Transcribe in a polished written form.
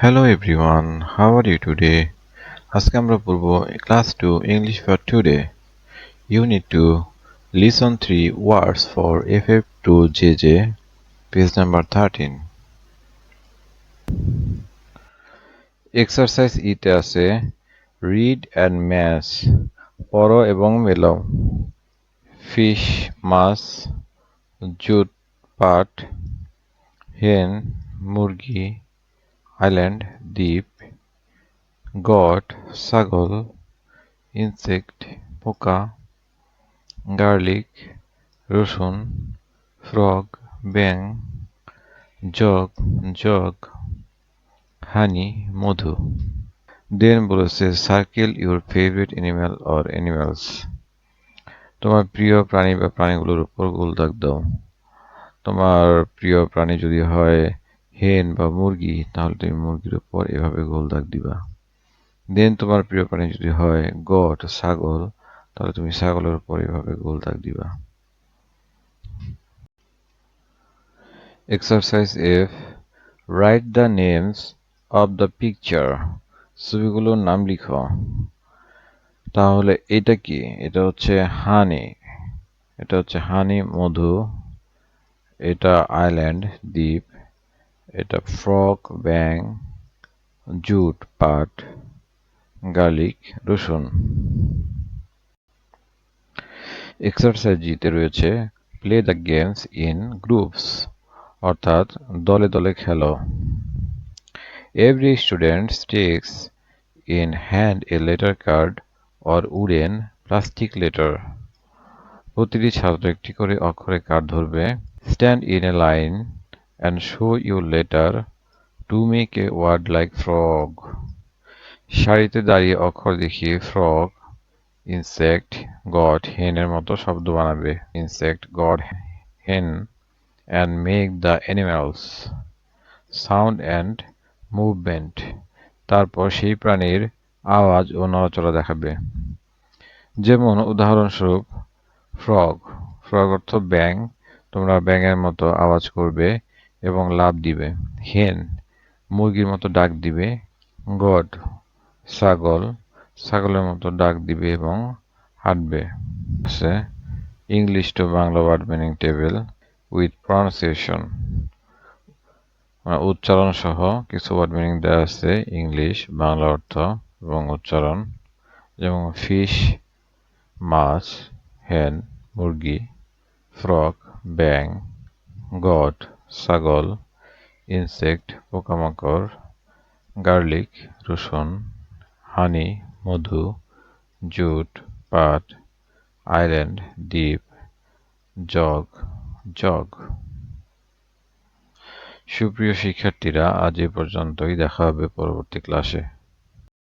Hello everyone, how are you today? আজকে আমরা পড়ব class 2 English for today. Unit 2 Listen 3 Words for FF2JJ page number 13. Exercise ইতে আছে Read and match পড়ো এবং মেলাও Fish, মাছ জুট, পাট hen, মুরগি island, দ্বীপ goat, ছাগল insect, পোকা garlic, রসুন frog, ব্যাঙ jug, honey, মধু। দেন বলেছে circle your favourite animal or animals. তোমার প্রিয় প্রাণী বা প্রাণীগুলোর উপর গোল দাগ দাও। তোমার প্রিয় প্রাণী যদি হয় হেন বা মুরগি তাহলে তুমি মুরগির উপর এভাবে গোল দাগ দিবা। দেন তোমার প্রিয় প্রাণী যদি হয় গট ছাগল তাহলে তুমি ছাগলের উপর এভাবে গোল দাগ দিবা। Exercise F Write the names of the picture. ছবিগুলোর নাম লিখো। তাহলে এটা কি? এটা হচ্ছে হানি মধু, এটা আইল্যান্ড দ্বীপ, এটা ফ্রগ ব্যাঙ, জুট পাট, গার্লিক রসুন। এক্সারসাইজ জিতে রয়েছে play the games in groups অর্থাৎ দলে দলে খেলো। Every student takes in hand a letter card or wooden plastic letter. প্রতিটি ছাত্র একটি করে অক্ষরের কার্ড ধরবে। Stand in a line and show your letter to make a word like frog. সারিতে দাঁড়িয়ে অক্ষর দেখিয়ে frog, insect, god, হেনের মতো শব্দ বানাবে। Insect, god, hen and make the animals sound and movement. তারপর সেই প্রাণীর আওয়াজ ও নড়াচড়া দেখাবে। যেমন উদাহরণস্বরূপ ফ্রগ অর্থ ব্যাঙ, তোমরা ব্যাঙের মতো আওয়াজ করবে এবং লাফ দিবে। হেন মুরগির মতো ডাক দিবে। গড ছাগলের মতো ডাক দিবে এবং হাঁটবে। English to Bangla word meaning table with pronunciation, উচ্চারণ সহ কিছু ওয়ার্ড মিনিং দেওয়া আছে ইংলিশ বাংলা অর্থ এবং উচ্চারণ। যেমন ফিশ মাছ, হেন মুরগি, ফ্রগ ব্যাঙ, গট ছাগল, ইনসেক্ট পোকামাকড়, গার্লিক রসুন, হানি মধু, জুট পাট, আইল্যান্ড দ্বীপ, জগ। সুপ্রিয় শিক্ষার্থীরা, আজ এ পর্যন্তই। দেখা হবে পরবর্তী ক্লাসে।